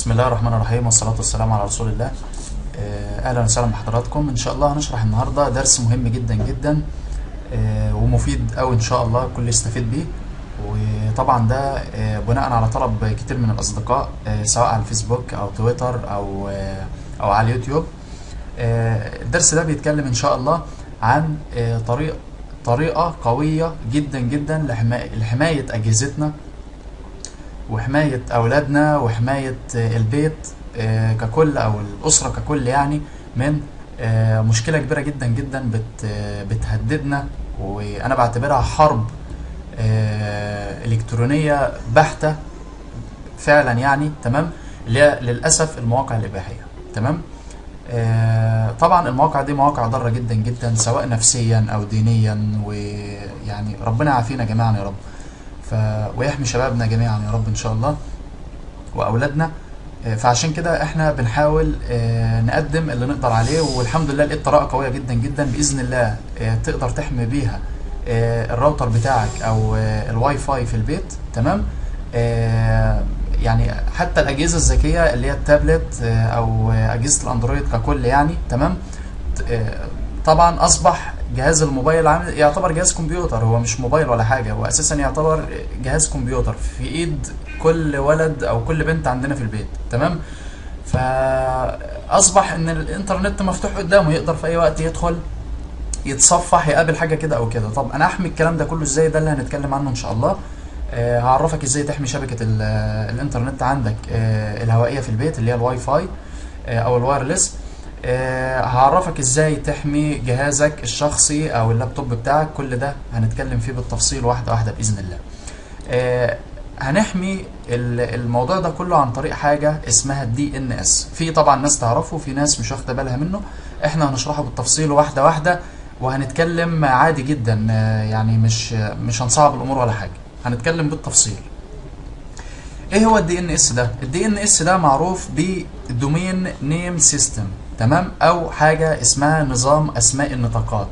بسم الله الرحمن الرحيم والصلاة والسلام على رسول الله. أهلا وسهلا بحضراتكم. إن شاء الله هنشرح النهاردة درس مهم جدا جدا ومفيد أوي إن شاء الله الكل يستفيد بيه. وطبعا ده بناء على طلب كتير من الأصدقاء سواء على الفيسبوك أو تويتر أو على اليوتيوب. الدرس ده بيتكلم إن شاء الله عن طريقة قوية جدا جدا لحماية أجهزتنا وحماية أولادنا وحماية البيت ككل أو الأسرة ككل، يعني من مشكلة كبيرة جدا جدا بتهددنا، وأنا بعتبرها حرب إلكترونية بحتة فعلا، يعني تمام، اللي هي للأسف المواقع الإباحية. تمام. طبعا المواقع دي مواقع ضارة جدا جدا سواء نفسيا أو دينيا، ويعني ربنا يعافينا جميعا يا رب، ويحمي شبابنا جميعا يا رب ان شاء الله واولادنا. فعشان كده احنا بنحاول نقدم اللي نقدر عليه، والحمد لله لقيت طريقه قويه جدا جدا باذن الله تقدر تحمي بيها الراوتر بتاعك او الواي فاي في البيت. تمام. يعني حتى الاجهزه الذكيه اللي هي التابلت او اجهزه الاندرويد ككل، يعني تمام. طبعا اصبح جهاز الموبايل يعتبر جهاز كمبيوتر، هو مش موبايل ولا حاجه، هو اساسا يعتبر جهاز كمبيوتر في ايد كل ولد او كل بنت عندنا في البيت. تمام. فاصبح ان الانترنت مفتوح قدامه، يقدر في اي وقت يدخل يتصفح يقابل حاجه كده او كده. طب انا احمي الكلام ده كله ازاي؟ ده اللي هنتكلم عنه ان شاء الله. هعرفك ازاي تحمي شبكه الانترنت عندك الهوائيه في البيت اللي هي الواي فاي او الوايرلس. هعرفك ازاي تحمي جهازك الشخصي او اللابتوب بتاعك. كل ده هنتكلم فيه بالتفصيل واحده واحده باذن الله. هنحمي الموضوع ده كله عن طريق حاجه اسمها الدي ان اس. في طبعا ناس تعرفه، في ناس مش واخده بالها منه. احنا هنشرحه بالتفصيل واحده واحده، وهنتكلم عادي جدا، يعني مش هنصعب الامور ولا حاجه، هنتكلم بالتفصيل. ايه هو الدي ان اس ده؟ الدي ان اس ده معروف بالدومين نيم سيستم، تمام، او حاجه اسمها نظام اسماء النطاقات.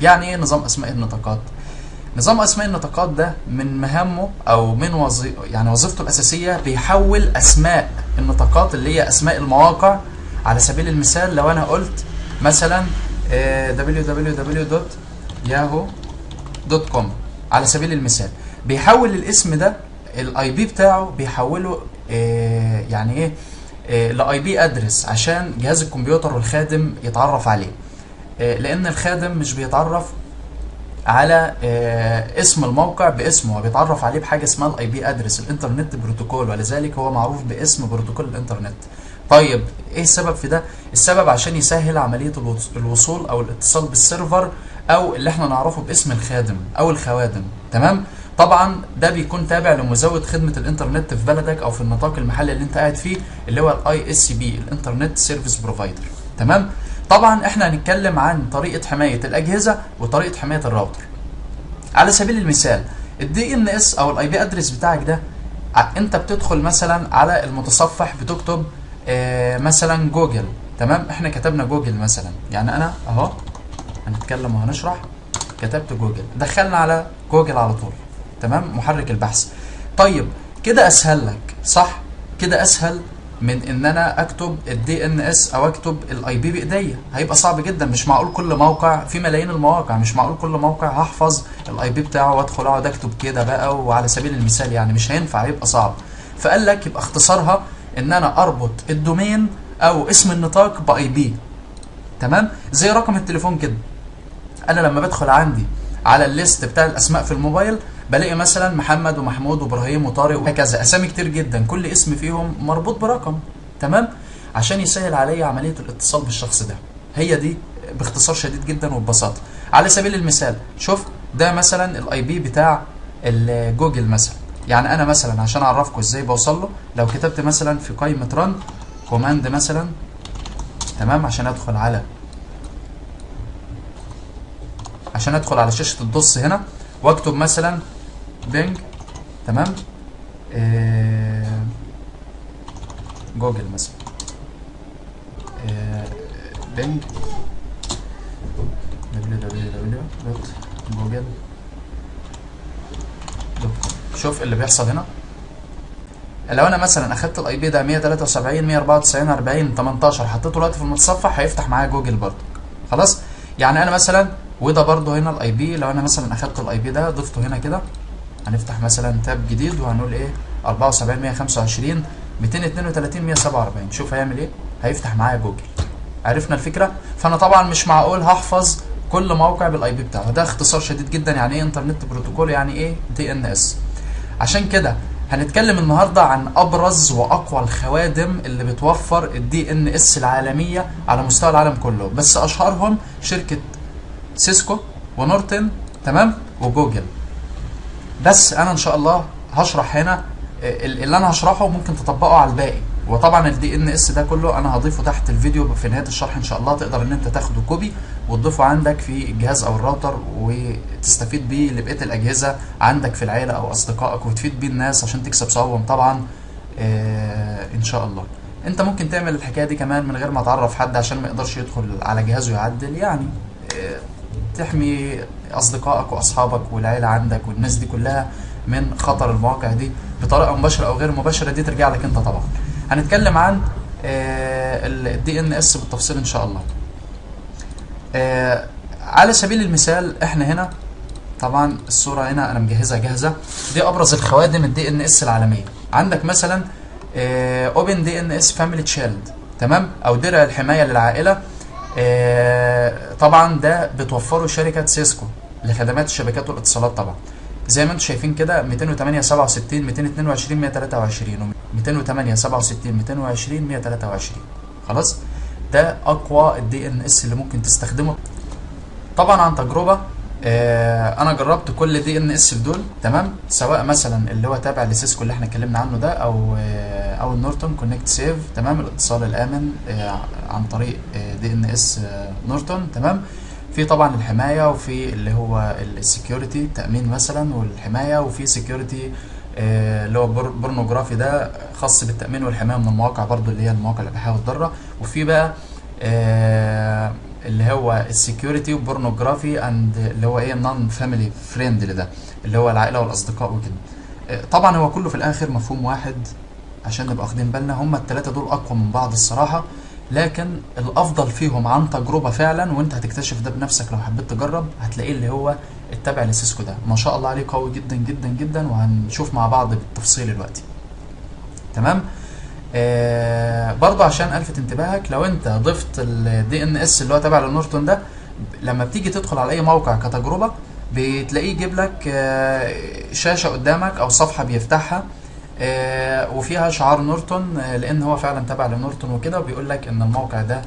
يعني ايه نظام اسماء النطاقات؟ نظام اسماء النطاقات ده من مهامه او من وظيفته الاساسيه بيحول اسماء النطاقات اللي هي اسماء المواقع. على سبيل المثال لو انا قلت مثلا www.yahoo.com على سبيل المثال، بيحول الاسم ده الاي بي بتاعه، بيحوله يعني ايه لاي بي ادرس عشان جهاز الكمبيوتر والخادم يتعرف عليه. لان الخادم مش بيتعرف على اسم الموقع باسمه، هو بيتعرف عليه بحاجه اسمها الاي بي ادرس، الانترنت بروتوكول، ولذلك هو معروف باسم بروتوكول الانترنت. طيب ايه السبب في ده؟ السبب عشان يسهل عمليه الوصول او الاتصال بالسيرفر، او اللي احنا نعرفه باسم الخادم او الخوادم. تمام. طبعا ده بيكون تابع لمزود خدمه الانترنت في بلدك او في النطاق المحلي اللي انت قاعد فيه، اللي هو الاي اس سي بي، الانترنت سيرفيس بروفايدر. تمام. طبعا احنا هنتكلم عن طريقه حمايه الاجهزه وطريقه حمايه الراوتر. على سبيل المثال الدي ان اس او الاي بي ادرس بتاعك ده، انت بتدخل مثلا على المتصفح بتكتب مثلا جوجل. تمام. احنا كتبنا جوجل مثلا، يعني انا اهو هنتكلم وهنشرح، كتبت جوجل، دخلنا على جوجل على طول. تمام. محرك البحث. طيب كده اسهل لك، صح؟ كده اسهل من ان انا اكتب الدي ان اس او اكتب الاي بي بايديا. هيبقى صعب جدا، مش معقول كل موقع، في ملايين المواقع، مش معقول كل موقع هحفظ الاي بي بتاعه وادخل اقعد اكتب كده بقى. وعلى سبيل المثال يعني مش هينفع، هيبقى صعب. فقال لك يبقى اختصارها ان انا اربط الدومين او اسم النطاق باي بي. تمام. زي رقم التليفون كده، انا لما بدخل عندي على الليست بتاع الاسماء في الموبايل بلاقي مثلا محمد ومحمود وابراهيم وطارق وهكذا، اسامي كتير جدا، كل اسم فيهم مربوط برقم. تمام. عشان يسهل عليا عمليه الاتصال بالشخص ده. هي دي باختصار شديد جدا وببساطه. على سبيل المثال شوف ده مثلا الاي بي بتاع الجوجل مثلا. يعني انا مثلا عشان اعرفكم ازاي بوصل له، لو كتبت مثلا في قائمه رن كوماند مثلا، تمام، عشان ادخل على شاشه الدوس هنا واكتب مثلا بينج. تمام. جوجل مثلا، بينج www.google.com. شوف اللي بيحصل هنا، لو انا مثلا اخدت الاي بي ده 173 194 40 18 حطيته دلوقتي في المتصفح هيفتح معايا جوجل برضه. خلاص. يعني انا مثلا، وده برضه هنا الاي بي، لو انا مثلا اخدت الاي بي ده ضفته هنا كده، هنفتح مثلا تاب جديد وهنقول ايه 74 125 232 147، شوف هيعمل ايه، هيفتح معايا جوجل. عرفنا الفكره. فانا طبعا مش معقول هحفظ كل موقع بالاي بي بتاعه، ده اختصار شديد جدا يعني ايه انترنت بروتوكول، يعني ايه دي ان اس. عشان كده هنتكلم النهارده عن ابرز واقوى الخوادم اللي بتوفر الدي ان اس العالميه على مستوى العالم كله، بس اشهرهم شركه سيسكو ونورتن، تمام، وجوجل. بس انا ان شاء الله هشرح هنا اللي انا هشرحه ممكن تطبقه على الباقي. وطبعا الدي ان اس ده كله انا هضيفه تحت الفيديو في نهايه الشرح ان شاء الله، تقدر ان انت تاخده كوبي وتضيفه عندك في الجهاز او الراوتر وتستفيد بيه لبقيه الاجهزه عندك في العيله او اصدقائك، وتفيد بيه الناس عشان تكسب ثوابهم طبعا ان شاء الله. انت ممكن تعمل الحكايه دي كمان من غير ما تعرف حد عشان ما يقدرش يدخل على جهازه يعدل، يعني تحمي اصدقائك واصحابك والعيله عندك والناس دي كلها من خطر المواقع دي بطريقه مباشره او غير مباشره، دي ترجع لك انت طبعا. هنتكلم عن الدي ان اس بالتفصيل ان شاء الله. على سبيل المثال احنا هنا طبعا الصوره هنا انا مجهزها جاهزه، دي ابرز الخوادم الدي ان اس العالميه. عندك مثلا اوبن دي ان اس فاميلي تشيلد، تمام، او درع الحمايه للعائله. طبعا ده بتوفره شركه سيسكو لخدمات الشبكات والاتصالات طبعا. زي ما انتم شايفين كده 208 67 222 123 208 67 220 123. خلاص. ده اقوى الدي ان اس اللي ممكن تستخدمه طبعا عن تجربه. انا جربت كل دي ان اس في دول، تمام، سواء مثلا اللي هو تابع لسيسكو اللي احنا اتكلمنا عنه ده، او النورتون كونكت سيف، تمام، الاتصال الامن عن طريق دي ان اس نورتون، تمام. في طبعا الحمايه، وفي اللي هو السكيورتي التامين مثلا والحمايه، وفي سكيورتي اللي هو بورنوجرافي ده خاص بالتامين والحمايه من المواقع برضو اللي هي المواقع الاباحيه والضاره. وفي بقى اللي هو السكيورتي وبورنوجرافي اند اللي هو ايه نون فاميلي فريندلي، ده اللي هو العائله والاصدقاء وكده. طبعا هو كله في الاخر مفهوم واحد عشان نبقى واخدين بالنا، هما الثلاثه دول اقوى من بعض الصراحه، لكن الافضل فيهم عن تجربه فعلا، وانت هتكتشف ده بنفسك لو حبيت تجرب، هتلاقيه اللي هو التابع لسيسكو ده، ما شاء الله عليه قوي جدا جدا جدا، وهنشوف مع بعض بالتفصيل دلوقتي، تمام. برضه عشان الفت انتباهك، لو انت ضفت الدي ان اس اللي هو تابع للنورتون ده، لما بتيجي تدخل على اي موقع كتجربه بتلاقيه يجيب لك شاشه قدامك او صفحه بيفتحها وفيها شعار نورتون، لان هو فعلا تابع لنورتون وكده، وبيقول لك ان الموقع ده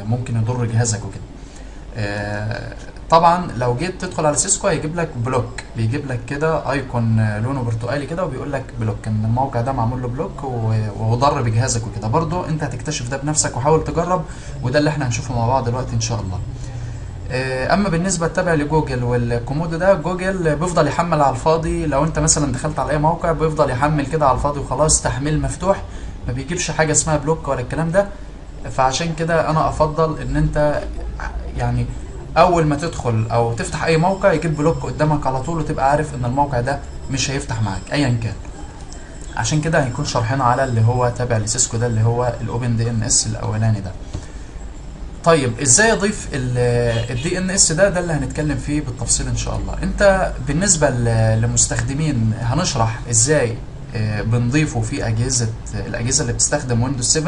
ممكن يضر جهازك وكده. طبعا لو جيت تدخل على سيسكو هيجيب لك بلوك، بيجيب لك كده ايكون لونه برتقالي كده وبيقول لك بلوك، ان الموقع ده معمول له بلوك وضر بجهازك وكده. برضو انت هتكتشف ده بنفسك وحاول تجرب، وده اللي احنا هنشوفه مع بعض دلوقتي ان شاء الله. اما بالنسبه للتابع لجوجل والكومودو ده، جوجل بيفضل يحمل على الفاضي، لو انت مثلا دخلت على اي موقع بيفضل يحمل كده على الفاضي وخلاص، تحميل مفتوح، ما بيجيبش حاجه اسمها بلوك ولا الكلام ده. فعشان كده انا افضل ان انت يعني اول ما تدخل او تفتح اي موقع يجيب بلوك قدامك على طول، وتبقى عارف ان الموقع ده مش هيفتح معاك ايا كان. عشان كده هيكون شرحنا على اللي هو تابع لسيسكو ده، اللي هو الاوبن دي ان اس الاولاني ده. طيب ازاي اضيف الدي ان اس ده اللي هنتكلم فيه بالتفصيل ان شاء الله. انت بالنسبه لمستخدمين هنشرح ازاي بنضيفه في الاجهزه اللي بتستخدم ويندوز 7،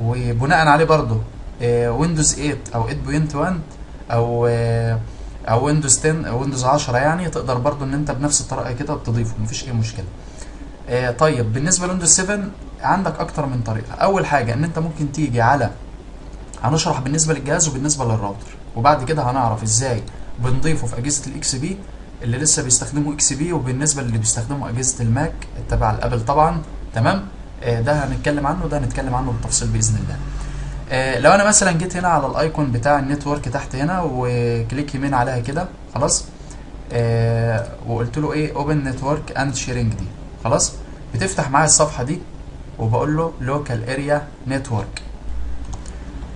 وبناء عليه برضه ويندوز 8 او 8.1 او ويندوز 10 او ويندوز 10، يعني تقدر برضه ان انت بنفس الطريقه كده تضيفه، مفيش اي مشكله. طيب بالنسبه لويندوز 7 عندك اكتر من طريقه. اول حاجه ان انت ممكن تيجي على، هنشرح بالنسبه للجهاز وبالنسبه للراوتر، وبعد كده هنعرف ازاي بنضيفه في اجهزه الاكس بي اللي لسه بيستخدموا اكس بي، وبالنسبه اللي بيستخدموا اجهزه الماك تبع الابل طبعا، تمام. ده هنتكلم عنه، ده هنتكلم عنه بالتفصيل باذن الله. لو انا مثلا جيت هنا على الايكون بتاع النتورك تحت هنا وكليك يمين عليها كده، خلاص، وقلت له ايه اوبن نتورك اند شيرنج دي، خلاص، بتفتح معايا الصفحه دي، وبقول له لوكال اريا نتورك.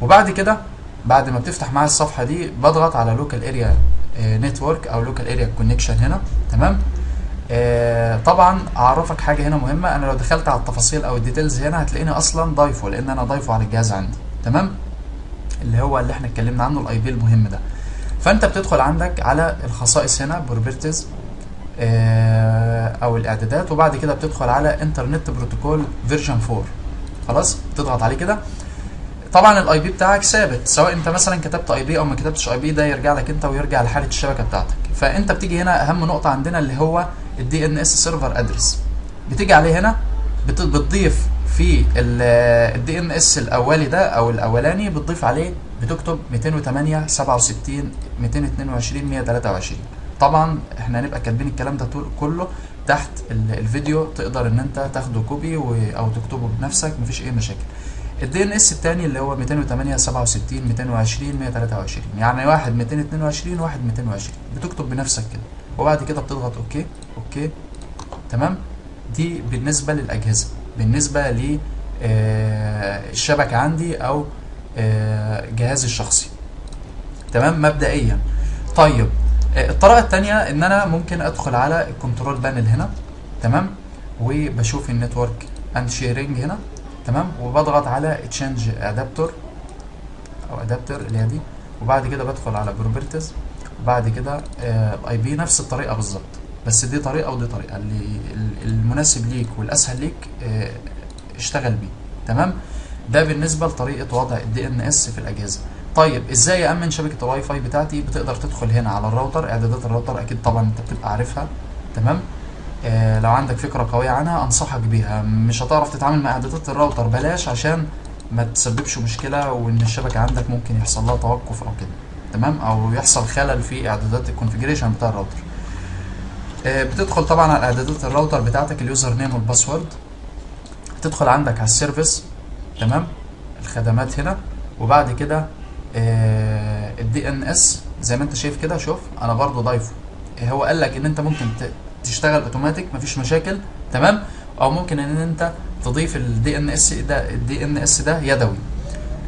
وبعد كده بعد ما بتفتح معايا الصفحه دي بضغط على لوكال اريا نتورك او لوكال اريا كونكشن هنا، تمام. طبعا اعرفك حاجه هنا مهمه، انا لو دخلت على التفاصيل او الديتيلز هنا هتلاقيني اصلا ضايفه، لان انا ضايفه على الجهاز عندي. تمام، اللي هو اللي احنا اتكلمنا عنه الاي بي المهم ده. فانت بتدخل عندك على الخصائص هنا بروبرتيز او الاعدادات، وبعد كده بتدخل على انترنت بروتوكول فيرجن 4. خلاص، تضغط عليه كده. طبعا الاي بي بتاعك ثابت، سواء انت مثلا كتبت اي بي او ما كتبتش اي بي، ده يرجع لك انت ويرجع لحاله الشبكه بتاعتك. فانت بتيجي هنا اهم نقطه عندنا اللي هو الدي ان اس سيرفر ادرس، بتيجي عليه هنا بتضيف في الدي ان اس الاولي ده او الاولاني، بتضيف عليه بتكتب 208 67 222 123. طبعا احنا هنبقى كاتبين الكلام ده كله تحت الفيديو، تقدر ان انت تاخده كوبي او تكتبه بنفسك، مفيش اي مشاكل. الدي ان اس الثاني اللي هو 208 67 220 123، يعني واحد 222 واحد 220، بتكتب بنفسك كده، وبعد كده بتضغط اوكي. اوكي تمام. دي بالنسبه للاجهزه، بالنسبه ل الشبكه عندي او جهازي الشخصي. تمام مبدئيا. طيب الطريقه الثانيه ان انا ممكن ادخل على الكنترول بانل هنا، تمام، وبشوف النتورك اند شيرنج هنا، تمام، وبضغط على تشينج ادابتور او ادابتر اللي هي دي، وبعد كده بدخل على بروبرتيز، وبعد كده الاي بي نفس الطريقه بالظبط، بس دي طريقه ودي طريقه، اللي المناسب ليك والاسهل ليك اشتغل بيه. تمام، ده بالنسبه لطريقه وضع الدي ان اس في الاجهزه. طيب ازاي امن شبكه الواي فاي بتاعتي؟ بتقدر تدخل هنا على الراوتر، اعدادات الراوتر اكيد طبعا انت بتبقى عارفها. تمام، لو عندك فكره قويه عنها انصحك بيها. مش هتعرف تتعامل مع اعدادات الراوتر بلاش، عشان ما تسببش مشكله وان الشبكه عندك ممكن يحصل لها توقف او كده. تمام، او يحصل خلل في اعدادات الكونفيجريشن بتاع الراوتر. بتدخل طبعا على اعدادات الراوتر بتاعتك، اليوزر نيم والباسورد، تدخل عندك على السيرفيس، تمام، الخدمات هنا، وبعد كده الدي ان اس زي ما انت شايف كده. شوف انا برضو ضايفه، هو قال لك ان انت ممكن تشتغل اوتوماتيك مفيش مشاكل، تمام، او ممكن ان انت تضيف الدي ان اس ده يدوي.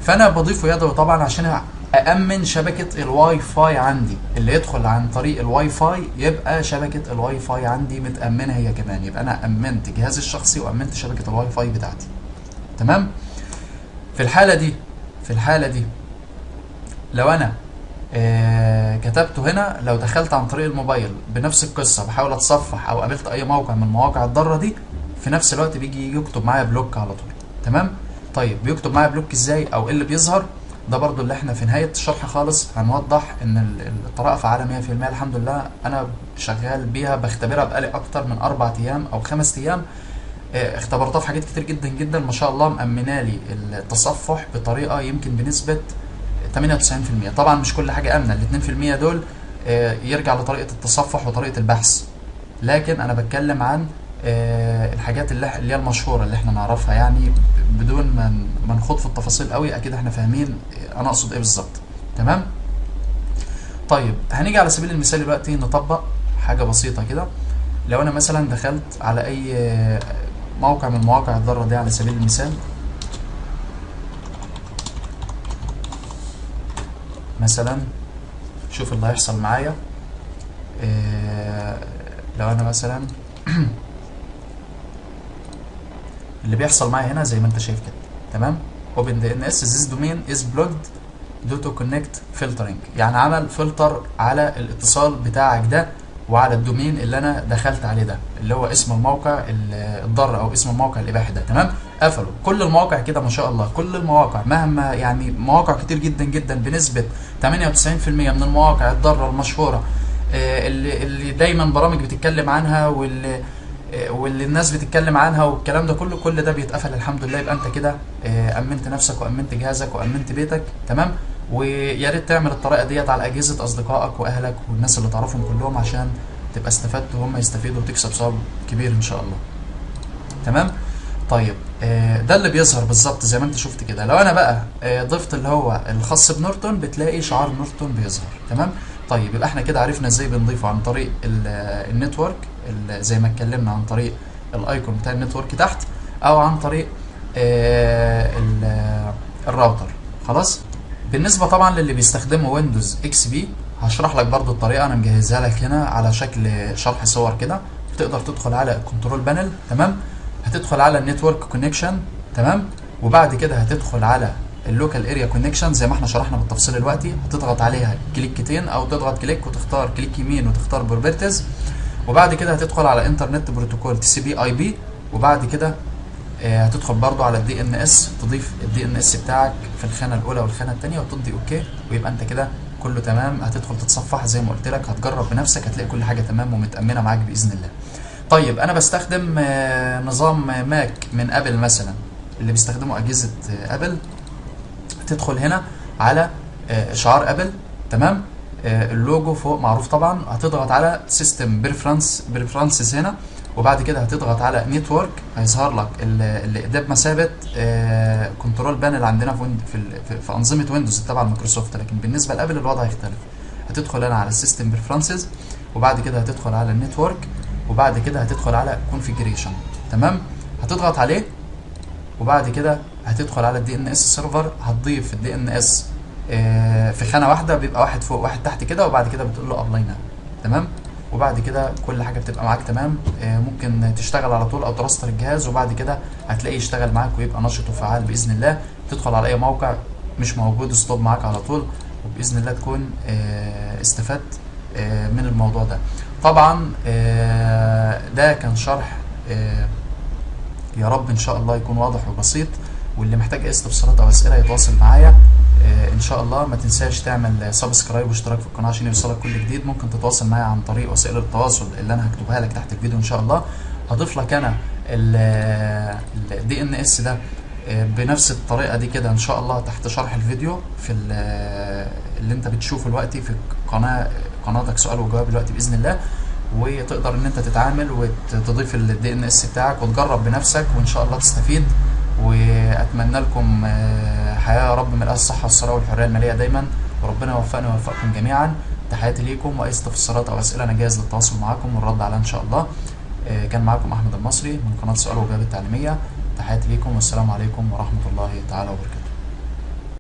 فانا بضيفه يدوي طبعا عشان أأمن شبكة الواي فاي عندي، اللي يدخل عن طريق الواي فاي يبقى شبكة الواي فاي عندي متأمنة هي كمان، يبقى أنا أمنت جهازي الشخصي وأمنت شبكة الواي فاي بتاعتي. تمام. في الحالة دي لو أنا كتبته هنا، لو دخلت عن طريق الموبايل بنفس القصة، بحاول أتصفح أو قابلت أي موقع من المواقع الضارة دي، في نفس الوقت بيجي يكتب معايا بلوك على طول. تمام. طيب بيكتب معايا بلوك ازاي او ايه اللي بيظهر؟ ده برضو اللي احنا في نهاية الشرح خالص هنوضح ان الطريقة فعالة 100%. الحمد لله انا شغال بيها، بختبرها بقالي اكتر من 4 ايام او 5 ايام. اختبرتها في حاجات كتير جدا جدا، ما شاء الله مأمنة لي التصفح بطريقة يمكن بنسبة 98%. طبعا مش كل حاجة امنة، ال 2% دول يرجع لطريقة التصفح وطريقة البحث، لكن انا بتكلم عن الحاجات اللي هي المشهورة اللي احنا نعرفها، يعني بدون ما نخوض في التفاصيل قوي. اكيد احنا فاهمين انا اقصد ايه بالظبط. تمام. طيب هنيجي على سبيل المثال دلوقتي نطبق حاجة بسيطة كده. لو انا مثلا دخلت على اي موقع من مواقع الضارة دي على سبيل المثال، مثلا شوف اللي هيحصل معايا. لو انا مثلا اللي بيحصل معايا هنا زي ما انت شايف كده، تمام، open DNS this domain is blocked due to connect filtering، يعني عمل فلتر على الاتصال بتاعك ده وعلى الدومين اللي انا دخلت عليه ده، اللي هو اسم الموقع الضار او اسم الموقع الاباحي ده. تمام، قفلوا كل المواقع كده ما شاء الله، كل المواقع، مهما يعني مواقع كتير جدا جدا بنسبة 98% من المواقع الضارة المشهورة اللي دايما برامج بتتكلم عنها واللي الناس بتتكلم عنها والكلام ده كله، كل ده بيتقفل الحمد لله. يبقى انت كده امنت نفسك وامنت جهازك وامنت بيتك. تمام. ويا ريت تعمل الطريقه ديت على اجهزه اصدقائك واهلك والناس اللي تعرفهم كلهم، عشان تبقى استفدت وهم يستفيدوا وتكسب ثواب كبير ان شاء الله. تمام. طيب ده اللي بيظهر بالظبط زي ما انت شفت كده. لو انا بقى ضفت اللي هو الخاص بنورتون، بتلاقي شعار نورتون بيظهر. تمام. طيب يبقى احنا كده عرفنا ازاي بنضيفه عن طريق النتورك، زي ما اتكلمنا عن طريق الايكون بتاع النتورك تحت، او عن طريق الراوتر. خلاص. بالنسبه طبعا للي بيستخدموا ويندوز اكس بي، هشرح لك برضو الطريقه، انا مجهزها لك هنا على شكل شرح صور كده. تقدر تدخل على الكنترول بانل. تمام. هتدخل على النتورك كونكشن. تمام. وبعد كده هتدخل على اللوكال اريا كونكشن زي ما احنا شرحنا بالتفصيل دلوقتي، هتضغط عليها كليكتين او تضغط كليك وتختار كليك يمين وتختار بروبرتيز. وبعد كده هتدخل على انترنت بروتوكول تي سي بي اي بي. وبعد كده هتدخل برضو على الدي ان اس، تضيف الدي ان اس بتاعك في الخانه الاولى والخانه الثانيه وتدي اوكي، ويبقى انت كده كله تمام. هتدخل تتصفح زي ما قلت لك، هتجرب بنفسك هتلاقي كل حاجه تمام ومتامنه معاك باذن الله. طيب انا بستخدم نظام ماك من ابل مثلا، اللي بيستخدموا اجهزه ابل تدخل هنا على شعار ابل. تمام. اللوجو فوق معروف طبعا. هتضغط على سيستم بريفرنسز هنا، وبعد كده هتضغط على نتورك، هيظهر لك اللي ده بمثابه كنترول بانل عندنا في انظمه ويندوز تبع مايكروسوفت، لكن بالنسبه لابل الوضع يختلف. هتدخل هنا على السيستم بريفرنسز، وبعد كده هتدخل على النتورك، وبعد كده هتدخل على كونفيجريشن. تمام. هتضغط عليه، وبعد كده هتدخل على الدي ان اس سيرفر. هتضيف الدي ان اس في خانه واحده، بيبقى واحد فوق واحد تحت كده، وبعد كده بتقول له ابلاي ناو. تمام. وبعد كده كل حاجه بتبقى معاك تمام. ممكن تشتغل على طول او تراستر الجهاز، وبعد كده هتلاقيه يشتغل معاك ويبقى نشط وفعال باذن الله. تدخل على اي موقع مش موجود ستوب معاك على طول، وباذن الله تكون استفدت من الموضوع ده. طبعا ده كان شرح يا رب ان شاء الله يكون واضح وبسيط، واللي محتاج اي استفسارات او اسئله يتواصل معايا ان شاء الله. ما تنساش تعمل سبسكرايب واشتراك في القناه عشان يوصلك كل جديد. ممكن تتواصل معايا عن طريق وسائل التواصل اللي انا هكتبها لك تحت الفيديو ان شاء الله. هضيف لك انا الدي ان اس ده بنفس الطريقه دي كده ان شاء الله تحت شرح الفيديو في اللي انت بتشوفه دلوقتي في قناتك سؤال وجواب دلوقتي باذن الله. وتقدر ان انت تتعامل وتضيف الدي ان اس بتاعك وتجرب بنفسك، وان شاء الله تستفيد. واتمنى لكم حياه يا رب ملء الصحه والثراء والحريه الماليه دايما، وربنا يوفقني ويوفقكم جميعا. تحياتي ليكم، واي استفسارات او اسئله انا جاهز للتواصل معاكم والرد عليها ان شاء الله. كان معاكم احمد المصري من قناه سؤال وجواب التعليميه. تحياتي ليكم والسلام عليكم ورحمه الله تعالى وبركاته.